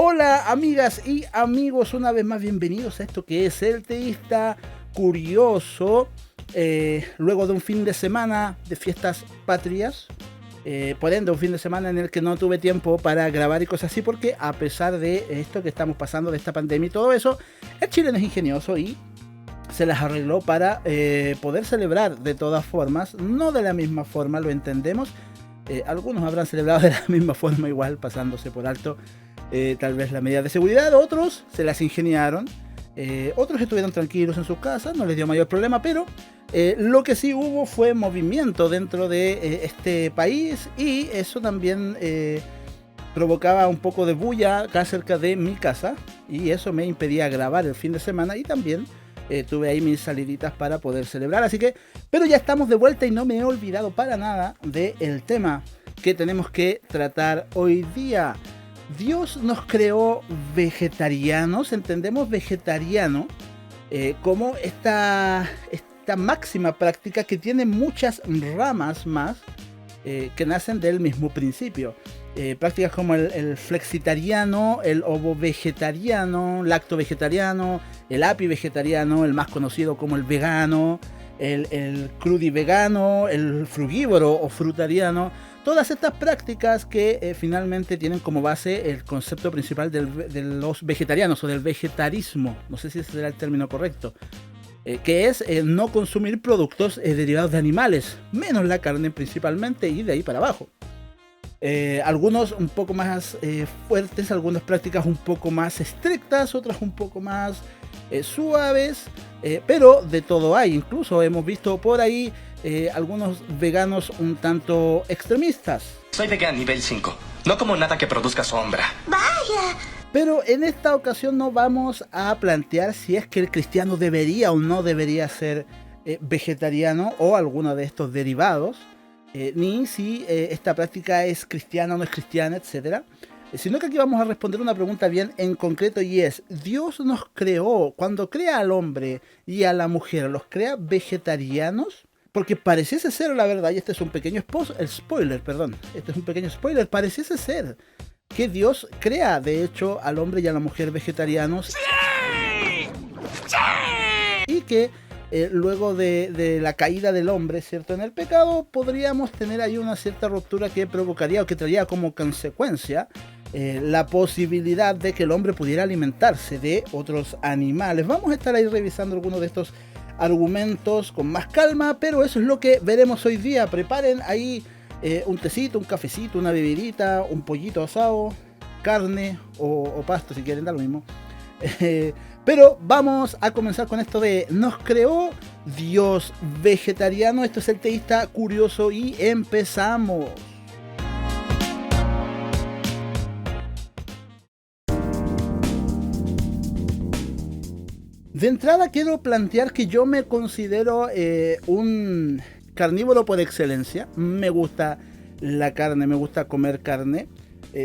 Hola amigas y amigos, una vez más bienvenidos a esto que es El Teísta Curioso. Luego de un fin de semana de fiestas patrias, por ende un fin de semana en el que no tuve tiempo para grabar y cosas así, porque a pesar de esto que estamos pasando, de esta pandemia y todo eso, el chileno es ingenioso y se las arregló para poder celebrar de todas formas, no de la misma forma, lo entendemos. Algunos habrán celebrado de la misma forma igual, pasándose por alto tal vez la medida de seguridad. Otros se las ingeniaron, otros estuvieron tranquilos en sus casas, no les dio mayor problema, pero lo que sí hubo fue movimiento dentro de este país, y eso también provocaba un poco de bulla acá cerca de mi casa, y eso me impedía grabar el fin de semana, y también tuve ahí mis saliditas para poder celebrar. Así que, pero ya estamos de vuelta y no me he olvidado para nada del tema que tenemos que tratar hoy día. Dios nos creó vegetarianos. Entendemos vegetariano como esta máxima práctica que tiene muchas ramas más que nacen del mismo principio. Prácticas como el flexitariano, el ovo-vegetariano, lacto-vegetariano, el api-vegetariano, el más conocido como el vegano, el crudivegano, el frugívoro o frutariano. Todas estas prácticas que finalmente tienen como base el concepto principal de los vegetarianos o del vegetarismo, no sé si ese será el término correcto, que es no consumir productos derivados de animales, menos la carne principalmente, y de ahí para abajo. Algunos un poco más fuertes, algunas prácticas un poco más estrictas, otras un poco más suaves, pero de todo hay. Incluso hemos visto por ahí algunos veganos un tanto extremistas. Soy vegano nivel 5, no como nada que produzca sombra. ¡Vaya! Pero en esta ocasión no vamos a plantear si es que el cristiano debería o no debería ser vegetariano o alguno de estos derivados, ni si esta práctica es cristiana o no es cristiana, etc. Sino que aquí vamos a responder una pregunta bien en concreto, y es: ¿Dios nos creó, cuando crea al hombre y a la mujer, los crea vegetarianos? Porque pareciese ser, la verdad, y este es un pequeño spoiler, pareciese ser que Dios crea de hecho al hombre y a la mujer vegetarianos. ¡Sí! ¡Sí! Y que luego de la caída del hombre, ¿cierto?, en el pecado, podríamos tener ahí una cierta ruptura que provocaría o que traería como consecuencia la posibilidad de que el hombre pudiera alimentarse de otros animales. Vamos a estar ahí revisando algunos de estos argumentos con más calma, pero eso es lo que veremos hoy día. Preparen ahí un tecito, un cafecito, una bebidita, un pollito asado, carne o pasto si quieren, da lo mismo. Pero vamos a comenzar con esto de ¿nos creó Dios vegetariano? Esto es El Teísta Curioso y empezamos. De entrada quiero plantear que yo me considero un carnívoro por excelencia. Me gusta la carne, me gusta comer carne.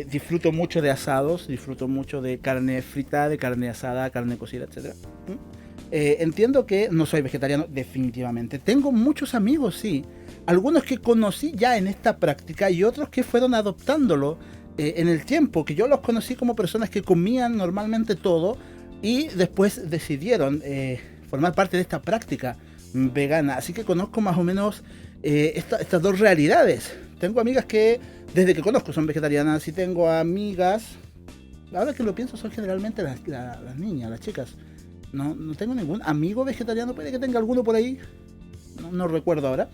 Disfruto mucho de asados, disfruto mucho de carne frita, de carne asada, carne cocida, etc. Entiendo que no soy vegetariano definitivamente. Tengo muchos amigos, sí. Algunos que conocí ya en esta práctica y otros que fueron adoptándolo en el tiempo. Que yo los conocí como personas que comían normalmente todo y después decidieron formar parte de esta práctica vegana. Así que conozco más o menos estas dos realidades. Tengo amigas que desde que conozco son vegetarianas, y tengo amigas, ahora que lo pienso, son generalmente las niñas, las chicas. No tengo ningún amigo vegetariano, puede que tenga alguno por ahí, no recuerdo ahora,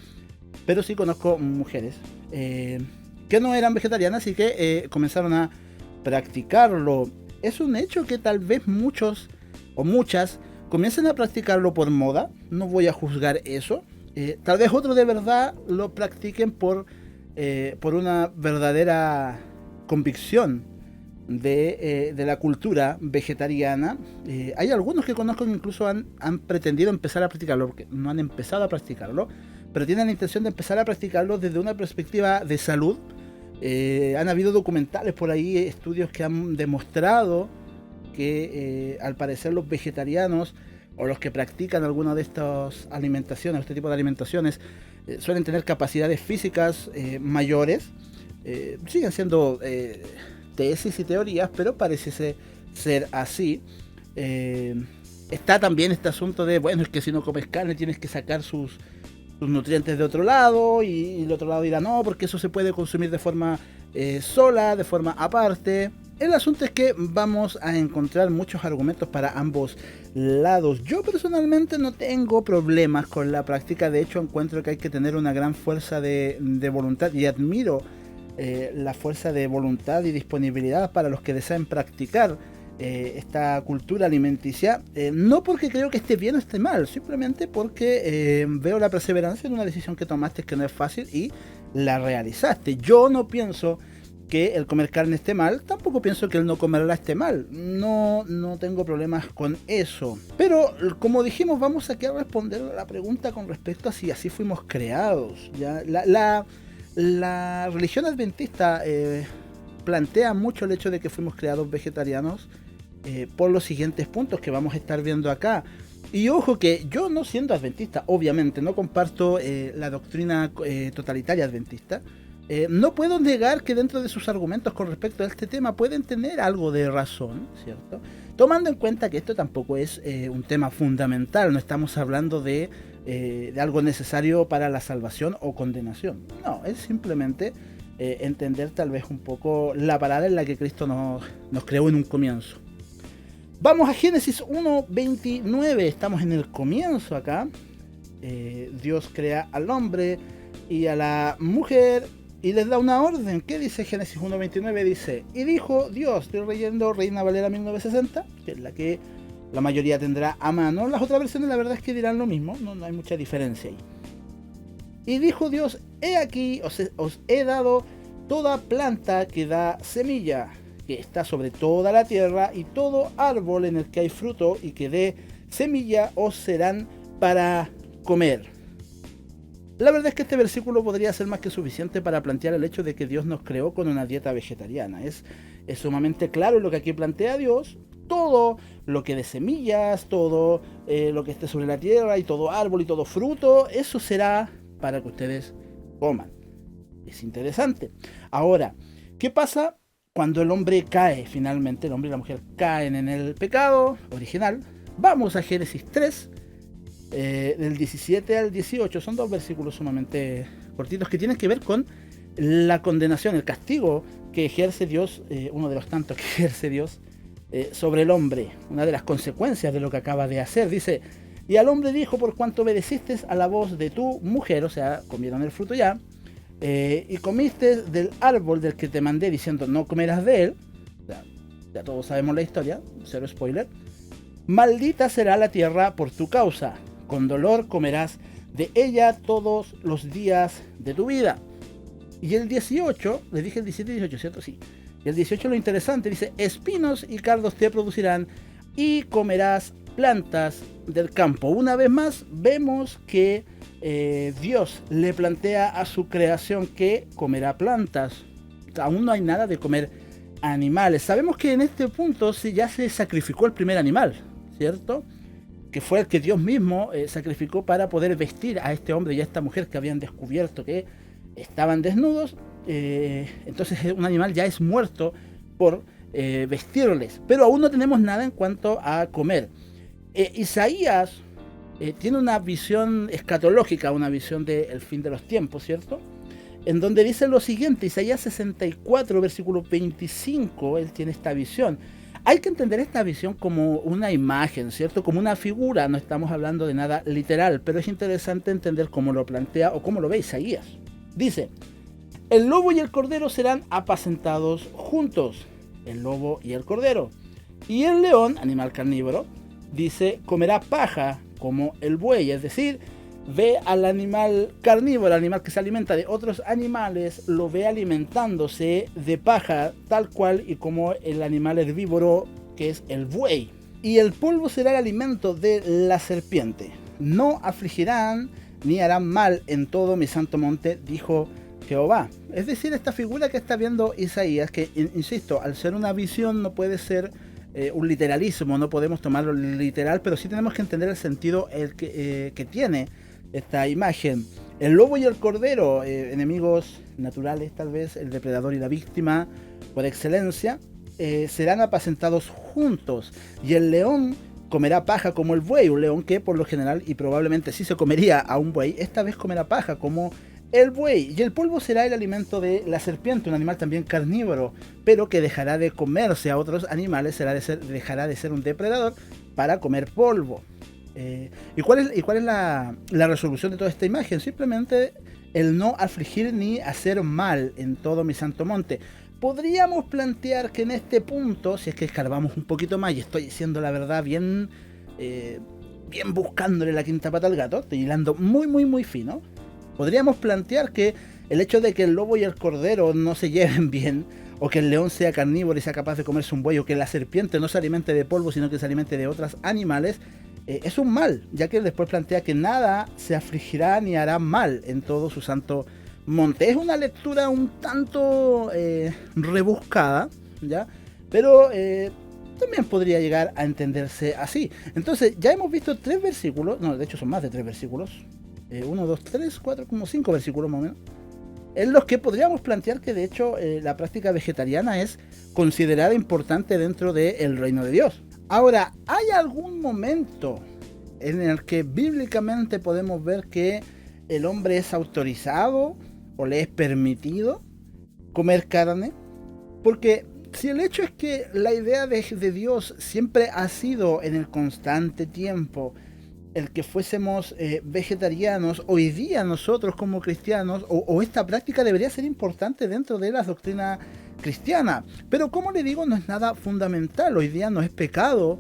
pero sí conozco mujeres que no eran vegetarianas y que comenzaron a practicarlo. Es un hecho que tal vez muchos o muchas comiencen a practicarlo por moda, no voy a juzgar eso. Tal vez otros de verdad lo practiquen por una verdadera convicción de la cultura vegetariana. Hay algunos que conozco que incluso han pretendido empezar a practicarlo, porque no han empezado a practicarlo, pero tienen la intención de empezar a practicarlo desde una perspectiva de salud. Han habido documentales por ahí, estudios que han demostrado que al parecer los vegetarianos o los que practican alguna de estas alimentaciones, este tipo de alimentaciones, suelen tener capacidades físicas mayores, siguen siendo tesis y teorías, pero parece ser así. Está también este asunto de, bueno, es que si no comes carne tienes que sacar sus nutrientes de otro lado, y el otro lado dirá no, porque eso se puede consumir de forma sola, de forma aparte. El asunto es que vamos a encontrar muchos argumentos para ambos lados. Yo personalmente no tengo problemas con la práctica, de hecho encuentro que hay que tener una gran fuerza de voluntad, y admiro la fuerza de voluntad y disponibilidad para los que desean practicar esta cultura alimenticia, no porque creo que esté bien o esté mal, simplemente porque veo la perseverancia en una decisión que tomaste que no es fácil y la realizaste. Yo no pienso que el comer carne esté mal, tampoco pienso que el no comerla esté mal, no tengo problemas con eso, pero como dijimos, vamos aquí a responder a la pregunta con respecto a si así fuimos creados. ¿Ya? La religión adventista plantea mucho el hecho de que fuimos creados vegetarianos, por los siguientes puntos que vamos a estar viendo acá. Y ojo que yo, no siendo adventista, obviamente no comparto la doctrina totalitaria adventista, no puedo negar que dentro de sus argumentos con respecto a este tema pueden tener algo de razón, ¿cierto? Tomando en cuenta que esto tampoco es un tema fundamental, no estamos hablando de algo necesario para la salvación o condenación. No, es simplemente entender tal vez un poco la parada en la que Cristo nos creó en un comienzo. Vamos a Génesis 1:29, estamos en el comienzo acá. Dios crea al hombre y a la mujer y les da una orden. ¿Qué dice Génesis 1:29? Dice, y dijo Dios, estoy leyendo Reina Valera 1960, que es la que la mayoría tendrá a mano. Las otras versiones la verdad es que dirán lo mismo, no hay mucha diferencia ahí. Y dijo Dios, he aquí, os he dado toda planta que da semilla, que está sobre toda la tierra, y todo árbol en el que hay fruto y que dé semilla os serán para comer. La verdad es que este versículo podría ser más que suficiente para plantear el hecho de que Dios nos creó con una dieta vegetariana. Es sumamente claro lo que aquí plantea Dios. Todo lo que dé semillas, todo lo que esté sobre la tierra, y todo árbol y todo fruto, eso será para que ustedes coman. Es interesante. Ahora, ¿qué pasa cuando el hombre cae? Finalmente el hombre y la mujer caen en el pecado original. Vamos a Génesis 3, del 17 al 18. Son dos versículos sumamente cortitos que tienen que ver con la condenación, el castigo que ejerce Dios, uno de los tantos que ejerce Dios sobre el hombre, una de las consecuencias de lo que acaba de hacer. Dice, y al hombre dijo, por cuanto obedeciste a la voz de tu mujer, o sea, comieron el fruto ya, y comiste del árbol del que te mandé diciendo no comerás de él, ya todos sabemos la historia, cero spoiler, maldita será la tierra por tu causa, con dolor comerás de ella todos los días de tu vida. Y el 18, les dije el 17 y 18, ¿cierto? Sí. Y el 18 lo interesante, dice, espinos y cardos te producirán y comerás plantas del campo. Una vez más vemos que Dios le plantea a su creación que comerá plantas. Aún no hay nada de comer animales. Sabemos que en este punto ya se sacrificó el primer animal, ¿cierto? Que fue el que Dios mismo sacrificó para poder vestir a este hombre y a esta mujer que habían descubierto que estaban desnudos. Entonces un animal ya es muerto por vestirles, pero aún no tenemos nada en cuanto a comer. Isaías tiene una visión escatológica, una visión del fin de los tiempos, ¿cierto? En donde dice lo siguiente, Isaías 64, versículo 25, él tiene esta visión. Hay que entender esta visión como una imagen, ¿cierto? Como una figura, no estamos hablando de nada literal, pero es interesante entender cómo lo plantea o cómo lo ve Isaías. Dice, el lobo y el cordero serán apacentados juntos, el lobo y el cordero. Y el león, animal carnívoro, dice, comerá paja como el buey, es decir, ve al animal carnívoro, al animal que se alimenta de otros animales, lo ve alimentándose de paja, tal cual y como el animal herbívoro que es el buey. Y el polvo será el alimento de la serpiente. No afligirán ni harán mal en todo mi santo monte, dijo Jehová. Es decir, esta figura que está viendo Isaías, que insisto, al ser una visión no puede ser un literalismo, no podemos tomarlo literal, pero sí tenemos que entender el sentido que tiene esta imagen. El lobo y el cordero, enemigos naturales tal vez, el depredador y la víctima por excelencia, serán apacentados juntos, y el león comerá paja como el buey, un león que por lo general y probablemente sí se comería a un buey, esta vez comerá paja como el buey, y el polvo será el alimento de la serpiente, un animal también carnívoro, pero que dejará de comerse a otros animales, dejará de ser un depredador para comer polvo. ¿Y cuál es la resolución de toda esta imagen? Simplemente el no afligir ni hacer mal en todo mi santo monte. Podríamos plantear que en este punto, si es que escarbamos un poquito más, y estoy diciendo la verdad bien buscándole la quinta pata al gato, estoy hilando muy fino, podríamos plantear que el hecho de que el lobo y el cordero no se lleven bien, o que el león sea carnívoro y sea capaz de comerse un buey, o que la serpiente no se alimente de polvo, sino que se alimente de otros animales, es un mal, ya que después plantea que nada se afligirá ni hará mal en todo su santo monte. Es una lectura un tanto rebuscada, ¿ya? Pero también podría llegar a entenderse así. Entonces, ya hemos visto 3 versículos, no, de hecho son más de 3 versículos, 1, 2, 3, 4, como 5 versículos más o menos, en los que podríamos plantear que de hecho la práctica vegetariana es considerada importante dentro del reino de Dios. Ahora, ¿hay algún momento en el que bíblicamente podemos ver que el hombre es autorizado o le es permitido comer carne? Porque si el hecho es que la idea de Dios siempre ha sido en el constante tiempo el que fuésemos vegetarianos, hoy día nosotros como cristianos, o esta práctica debería ser importante dentro de la doctrina cristiana. Pero como le digo, no es nada fundamental. Hoy día no es pecado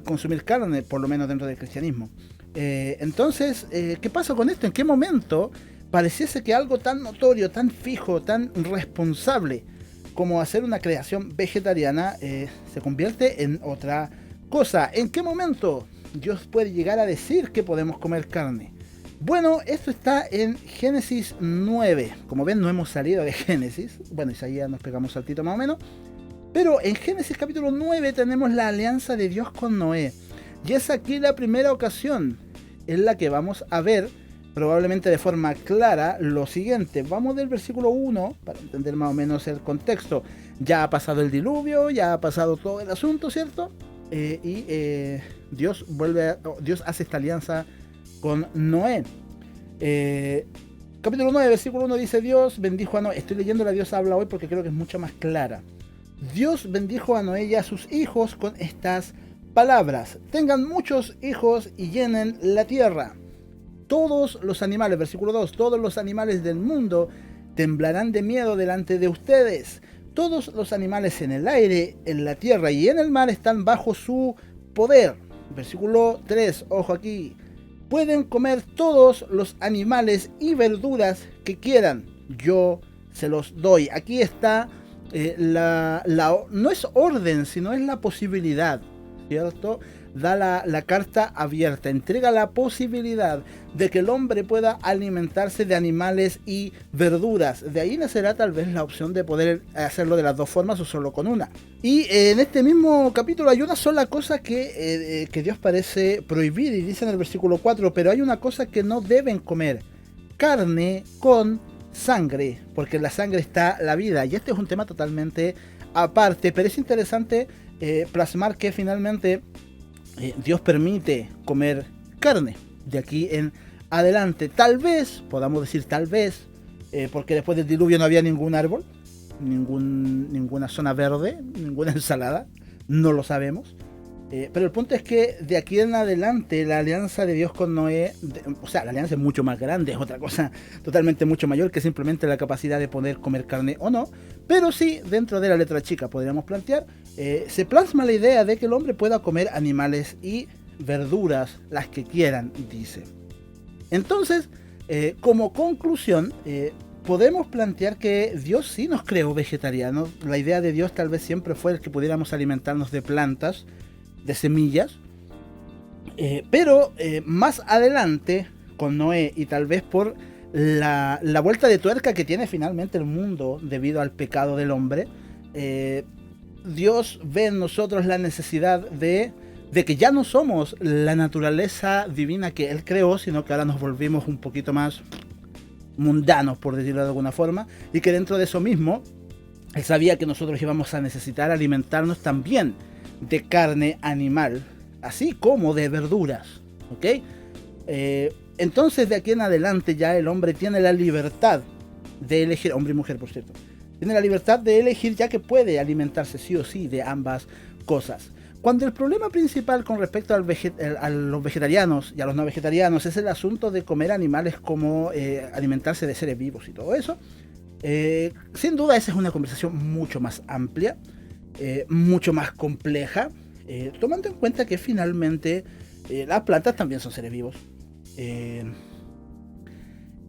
consumir carne, por lo menos dentro del cristianismo. Entonces, ¿qué pasa con esto? ¿En qué momento pareciese que algo tan notorio, tan fijo, tan responsable como hacer una creación vegetariana se convierte en otra cosa? ¿En qué momento Dios puede llegar a decir que podemos comer carne? Bueno, esto está en Génesis 9. Como ven, no hemos salido de Génesis. Bueno, Isaías nos pegamos saltito más o menos. Pero en Génesis capítulo 9 tenemos la alianza de Dios con Noé. Y es aquí la primera ocasión en la que vamos a ver, probablemente de forma clara, lo siguiente. Vamos del versículo 1 para entender más o menos el contexto. Ya ha pasado el diluvio, ya ha pasado todo el asunto, ¿cierto? Dios hace esta alianza con Noé. Capítulo 9, versículo 1 dice: Dios bendijo a Noé. Estoy leyendo la Dios habla hoy porque creo que es mucho más clara. Dios bendijo a Noé y a sus hijos con estas palabras: tengan muchos hijos y llenen la tierra. Todos los animales, versículo 2, todos los animales del mundo temblarán de miedo delante de ustedes. Todos los animales en el aire, en la tierra y en el mar están bajo su poder. Versículo 3, ojo aquí. Pueden comer todos los animales y verduras que quieran. Yo se los doy. Aquí está no es orden, sino es la posibilidad, ¿cierto? Da la carta abierta, entrega la posibilidad de que el hombre pueda alimentarse de animales y verduras. De ahí nacerá tal vez la opción de poder hacerlo de las dos formas o solo con una. Y en este mismo capítulo hay una sola cosa que Dios parece prohibir, y dice en el versículo 4, pero hay una cosa que no deben comer: carne con sangre, porque en la sangre está la vida. Y este es un tema totalmente aparte, pero es interesante plasmar que finalmente Dios permite comer carne de aquí en adelante. Tal vez, podamos decir tal vez, porque después del diluvio no había ningún árbol, ninguna zona verde, ninguna ensalada, no lo sabemos. Pero el punto es que de aquí en adelante la alianza de Dios con Noé, la alianza es mucho más grande, es otra cosa totalmente mucho mayor que simplemente la capacidad de poder comer carne o no. Pero sí, dentro de la letra chica podríamos plantear, se plasma la idea de que el hombre pueda comer animales y verduras, las que quieran, dice. Entonces, como conclusión, podemos plantear que Dios sí nos creó vegetarianos. La idea de Dios tal vez siempre fue el que pudiéramos alimentarnos de plantas, de semillas, pero más adelante con Noé, y tal vez por la vuelta de tuerca que tiene finalmente el mundo debido al pecado del hombre, Dios ve en nosotros la necesidad de que ya no somos la naturaleza divina que Él creó, sino que ahora nos volvimos un poquito más mundanos, por decirlo de alguna forma, y que dentro de eso mismo, él sabía que nosotros íbamos a necesitar alimentarnos también de carne animal, así como de verduras, ¿ok? Entonces de aquí en adelante ya el hombre tiene la libertad de elegir, hombre y mujer por cierto, tiene la libertad de elegir, ya que puede alimentarse sí o sí de ambas cosas. Cuando el problema principal con respecto a los vegetarianos y a los no vegetarianos es el asunto de comer animales como alimentarse de seres vivos y todo eso, sin duda esa es una conversación mucho más amplia, mucho más compleja, tomando en cuenta que finalmente las plantas también son seres vivos.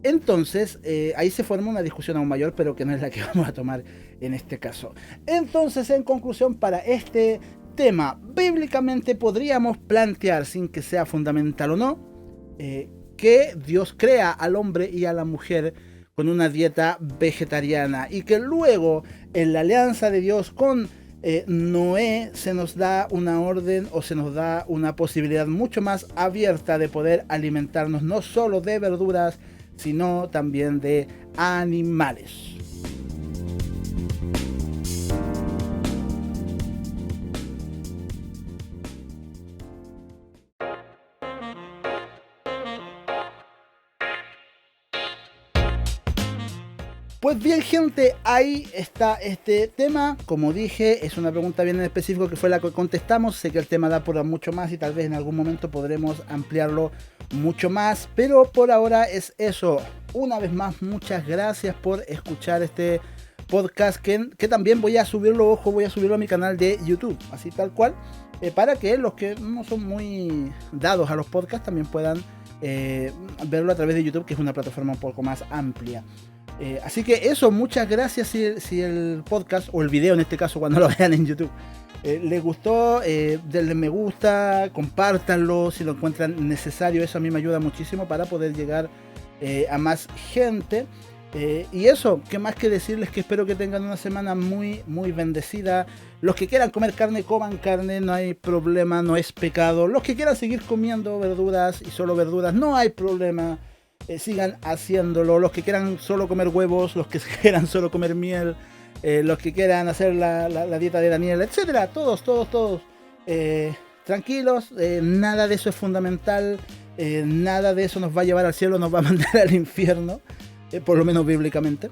Entonces, ahí se forma una discusión aún mayor, pero que no es la que vamos a tomar en este caso. Entonces, en conclusión, para este tema, bíblicamente podríamos plantear, sin que sea fundamental o no, que Dios crea al hombre y a la mujer con una dieta vegetariana, y que luego, en la alianza de Dios con Noé, se nos da una orden o se nos da una posibilidad mucho más abierta de poder alimentarnos no solo de verduras, sino también de animales. Pues bien, gente, ahí está este tema. Como dije, es una pregunta bien en específico que fue la que contestamos. Sé que el tema da por mucho más y tal vez en algún momento podremos ampliarlo mucho más, pero por ahora es eso. Una vez más, muchas gracias por escuchar este podcast que también voy a subirlo, ojo, voy a subirlo a mi canal de YouTube, así tal cual, para que los que no son muy dados a los podcasts también puedan verlo a través de YouTube, que es una plataforma un poco más amplia. Así que eso, muchas gracias si el podcast, o el video en este caso cuando lo vean en YouTube, les gustó, denle me gusta, compártanlo si lo encuentran necesario. Eso a mí me ayuda muchísimo para poder llegar a más gente. Y eso, qué más que decirles, que espero que tengan una semana muy muy bendecida. Los que quieran comer carne, coman carne, no hay problema, no es pecado. Los que quieran seguir comiendo verduras y solo verduras, no hay problema. Sigan haciéndolo. Los que quieran solo comer huevos, los que quieran solo comer miel, los que quieran hacer la dieta de Daniel, etcétera, todos tranquilos, nada de eso es fundamental, nada de eso nos va a llevar al cielo, nos va a mandar al infierno, por lo menos bíblicamente.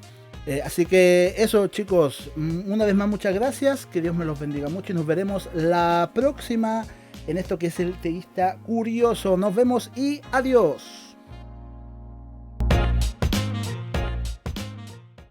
Así que eso, chicos, una vez más muchas gracias, que Dios me los bendiga mucho y nos veremos la próxima en esto que es el Teísta Curioso. Nos vemos y adiós.